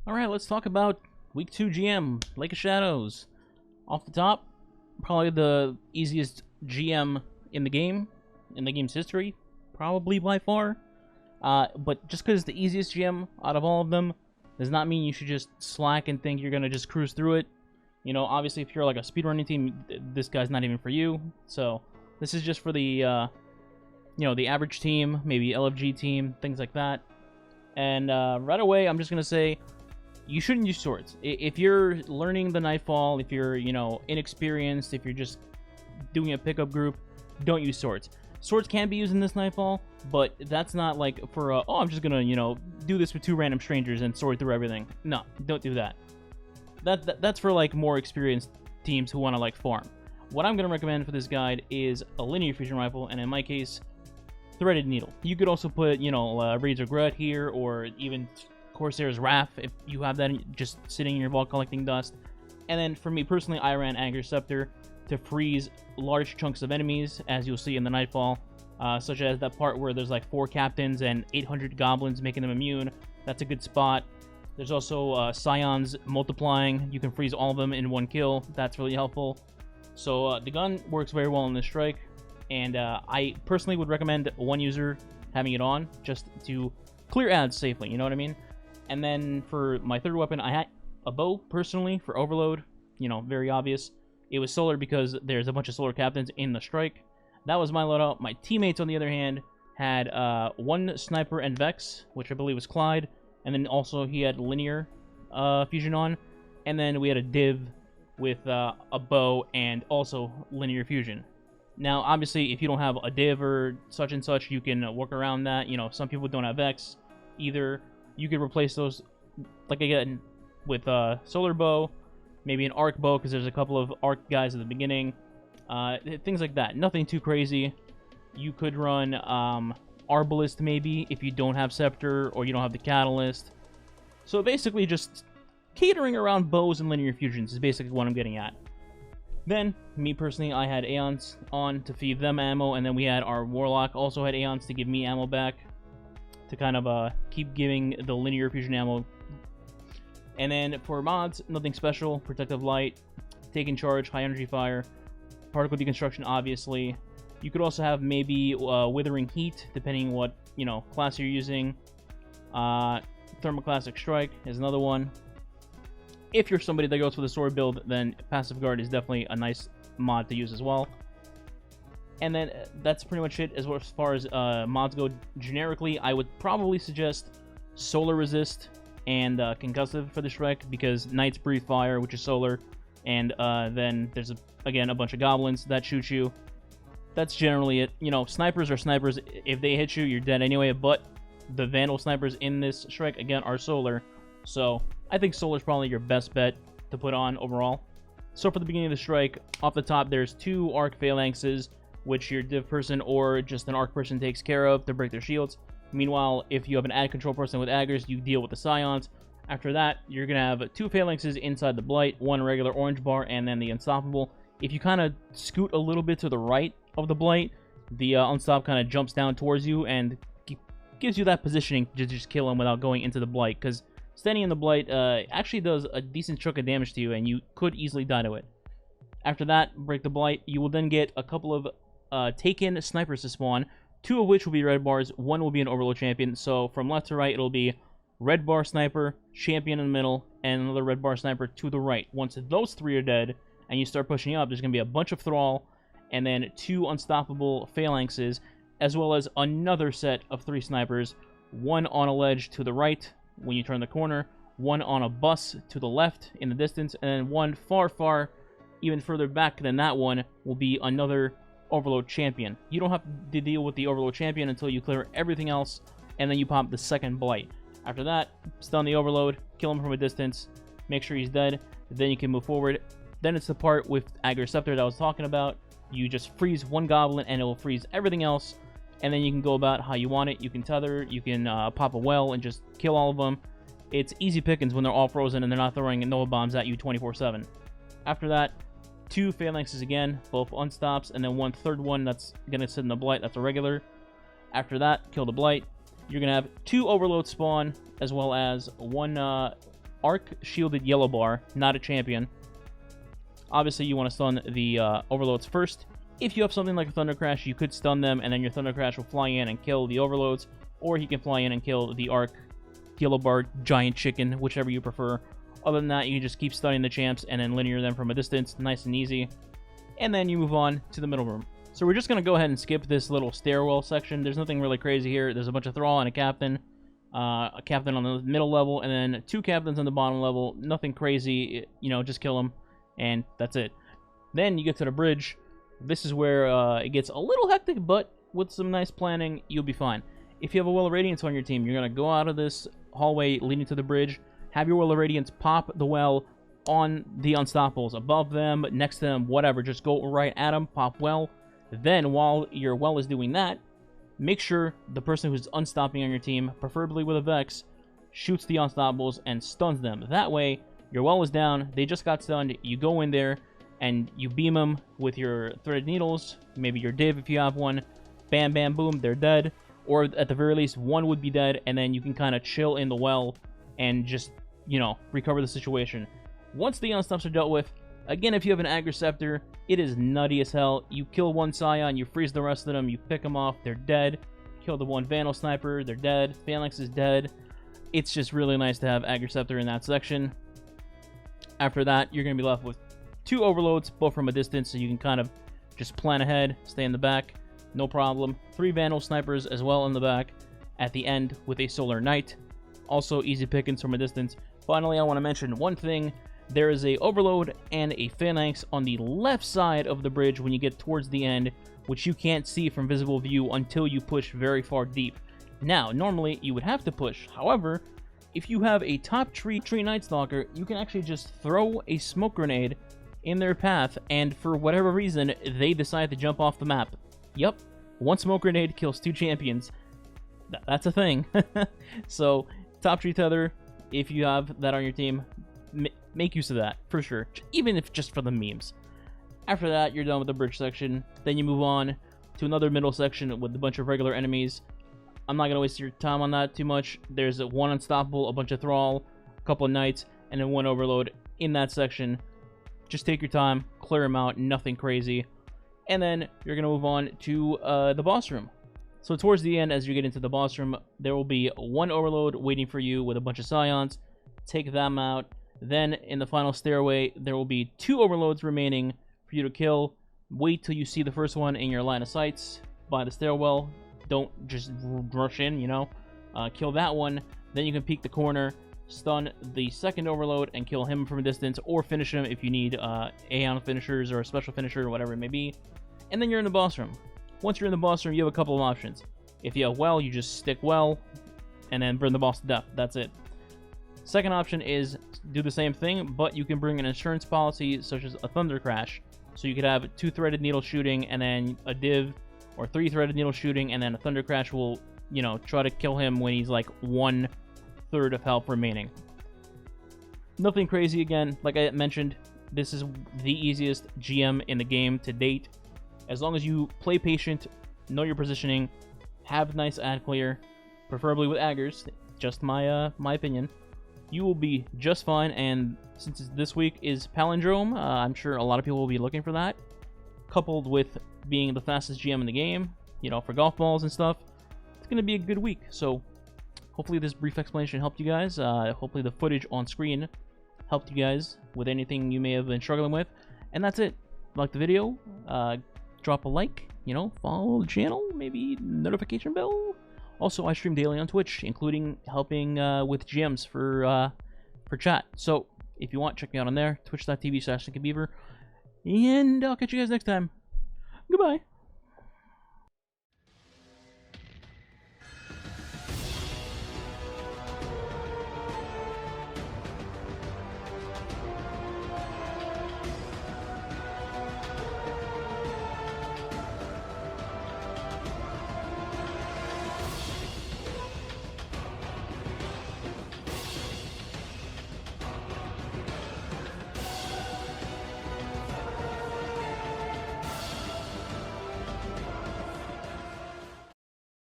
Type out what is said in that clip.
Alright, let's talk about Week 2 GM, Lake of Shadows. Off the top, probably the easiest GM in the game's history, probably by far. But just because it's the easiest GM out of all of them, does not mean you should just slack and think you're going to just cruise through it. You know, obviously if you're like a speedrunning team, this guy's not even for you. So, this is just for the, the average team, maybe LFG team, things like that. And right away, I'm just going to say, you shouldn't use swords. If you're learning the Nightfall, if you're, inexperienced, if you're just doing a pickup group, don't use swords. Swords can be used in this Nightfall, but that's not like for, I'm just gonna, do this with 2 random strangers and sword through everything. No, don't do that. That's for, like, more experienced teams who want to, like, farm. What I'm gonna recommend for this guide is a linear fusion rifle, and in my case, threaded needle. You could also put, Raid's Regret here, or even Corsair's Wrath, if you have that just sitting in your vault collecting dust. And then for me personally, I ran Anger Scepter to freeze large chunks of enemies, as you'll see in the Nightfall, such as that part where there's like 4 captains and 800 goblins making them immune. That's a good spot. There's also Scions multiplying. You can freeze all of them in 1 kill. That's really helpful. So the gun works very well in this strike, and I personally would recommend one user having it on just to clear ads safely, you know what I mean? And then for my third weapon, I had a bow, personally, for overload. Very obvious. It was solar because there's a bunch of solar captains in the strike. That was my loadout. My teammates, on the other hand, had 1 sniper and Vex, which I believe was Clyde. And then also he had linear fusion on. And then we had a div with a bow and also linear fusion. Now, obviously, if you don't have a div or such and such, you can work around that. Some people don't have Vex either. You could replace those, like again, with a solar bow, maybe an arc bow, because there's a couple of arc guys at the beginning. Things like that. Nothing too crazy. You could run Arbalist, maybe, if you don't have Scepter or you don't have the Catalyst. So basically just catering around bows and linear fusions is basically what I'm getting at. Then, me personally, I had Aeons on to feed them ammo, and then we had our Warlock also had Aeons to give me ammo back, to kind of keep giving the linear fusion ammo. And then for mods, nothing special. Protective Light, Taking Charge, High Energy Fire, Particle Deconstruction, obviously. You could also have maybe Withering Heat, depending what, class you're using. Thermoclastic Strike is another one. If you're somebody that goes for the sword build, then Passive Guard is definitely a nice mod to use as well. And then that's pretty much it as far as mods go. Generically, I would probably suggest Solar Resist and Concussive for the strike, because Knights breathe fire, which is solar, and then there's, again, a bunch of goblins that shoot you. That's generally it. Snipers are snipers. If they hit you, you're dead anyway, but the Vandal snipers in this strike, again, are solar. So I think solar is probably your best bet to put on overall. So for the beginning of the strike, off the top, there's 2 arc phalanxes, which your div person or just an arc person takes care of to break their shields. Meanwhile, if you have an ad control person with Aggers, you deal with the Scions. After that, you're going to have 2 phalanxes inside the Blight, 1 regular orange bar, and then the Unstoppable. If you kind of scoot a little bit to the right of the Blight, the Unstop kind of jumps down towards you and gives you that positioning to just kill him without going into the Blight, because standing in the Blight actually does a decent chunk of damage to you, and you could easily die to it. After that, break the Blight. You will then get a couple of taken snipers to spawn, 2 of which will be red bars, 1 will be an Overload Champion. So from left to right, it'll be red bar sniper, champion in the middle, and another red bar sniper to the right. Once those 3 are dead, and you start pushing up, there's going to be a bunch of Thrall, and then 2 unstoppable phalanxes, as well as another set of 3 snipers, 1 on a ledge to the right when you turn the corner, 1 on a bus to the left in the distance, and then 1 far, even further back than that one will be another Overload Champion. You don't have to deal with the Overload Champion until you clear everything else, and then you pop the second Blight. After that, stun the Overload, kill him from a distance, make sure he's dead, then you can move forward. Then it's the part with Anger Scepter that I was talking about. You just freeze 1 goblin and it will freeze everything else, and then you can go about how you want it. You can tether, you can pop a well and just kill all of them. It's easy pickings when they're all frozen and they're not throwing Nova Bombs at you 24/7. After that, 2 phalanxes again, both unstops, and then 1 third one that's going to sit in the Blight. That's a regular. After that, kill the Blight. You're going to have 2 overloads spawn, as well as one arc shielded yellow bar, not a champion. Obviously, you want to stun the overloads first. If you have something like a Thunder Crash, you could stun them, and then your Thunder Crash will fly in and kill the overloads, or he can fly in and kill the arc yellow bar giant chicken, whichever you prefer. Other than that, you can just keep stunning the champs and then linear them from a distance, nice and easy. And then you move on to the middle room. So we're just going to go ahead and skip this little stairwell section. There's nothing really crazy here. There's a bunch of thrall and a captain on the middle level, and then 2 captains on the bottom level. Nothing crazy, you know, just kill them, and that's it. Then you get to the bridge. This is where it gets a little hectic, but with some nice planning, you'll be fine. If you have a Well of Radiance on your team, you're going to go out of this hallway leading to the bridge, have your Well of Radiance pop the well on the Unstoppables, above them, next to them, whatever. Just go right at them, pop well. Then, while your well is doing that, make sure the person who's unstopping on your team, preferably with a Vex, shoots the Unstoppables and stuns them. That way, your well is down, they just got stunned, you go in there, and you beam them with your threaded needles, maybe your div if you have one. Bam, bam, boom, they're dead. Or at the very least, one would be dead, and then you can kind of chill in the well and just, you know, recover the situation. Once the unstops are dealt with, again, if you have an Agriceptor, it is nutty as hell. You kill one Scion, you freeze the rest of them, you pick them off, they're dead. Kill the one Vandal Sniper, they're dead. Phalanx is dead. It's just really nice to have Agriceptor in that section. After that, you're going to be left with 2 overloads, both from a distance, so you can kind of just plan ahead, stay in the back, no problem. 3 Vandal Snipers as well in the back at the end with a Solar Knight. Also easy pickings from a distance. Finally, I want to mention one thing. There is a Overload and a Phalanx on the left side of the bridge when you get towards the end, which you can't see from visible view until you push very far deep. Now, normally you would have to push. However, if you have a top tree Night Stalker, you can actually just throw a smoke grenade in their path, and for whatever reason, they decide to jump off the map. Yep, 1 smoke grenade kills 2 champions. That's a thing. So, top tree tether, if you have that on your team, make use of that, for sure. Even if just for the memes. After that, you're done with the bridge section. Then you move on to another middle section with a bunch of regular enemies. I'm not going to waste your time on that too much. There's 1 Unstoppable, a bunch of Thrall, a couple of Knights, and then 1 Overload in that section. Just take your time, clear them out, nothing crazy. And then you're going to move on to the boss room. So towards the end, as you get into the boss room, there will be 1 Overload waiting for you with a bunch of Scions. Take them out. Then in the final stairway, there will be 2 Overloads remaining for you to kill. Wait till you see the first one in your line of sights by the stairwell. Don't just rush in, you know. Kill that one. Then you can peek the corner, stun the second Overload, and kill him from a distance, or finish him if you need Aeon finishers or a special finisher or whatever it may be. And then you're in the boss room. Once you're in the boss room, you have a couple of options. If you have well, you just stick well, and then burn the boss to death. That's it. Second option is do the same thing, but you can bring an insurance policy such as a Thunder Crash. So you could have 2 threaded needle shooting and then a div, or 3 threaded needle shooting, and then a Thunder Crash will, you know, try to kill him when he's like 1/3 of health remaining. Nothing crazy again. Like I mentioned, this is the easiest GM in the game to date. As long as you play patient, know your positioning, have nice ad clear, preferably with aggers, just my opinion, you will be just fine. And since this week is Palindrome, I'm sure a lot of people will be looking for that. Coupled with being the fastest GM in the game, you know, for golf balls and stuff, it's going to be a good week. So hopefully this brief explanation helped you guys. Hopefully the footage on screen helped you guys with anything you may have been struggling with. And that's it. Like the video, drop a like, you know, follow the channel, maybe notification bell. Also, I stream daily on Twitch, including helping with GMs for chat. So if you want, check me out on there, twitch.tv/SinkandBeaver. And I'll catch you guys next time. Goodbye.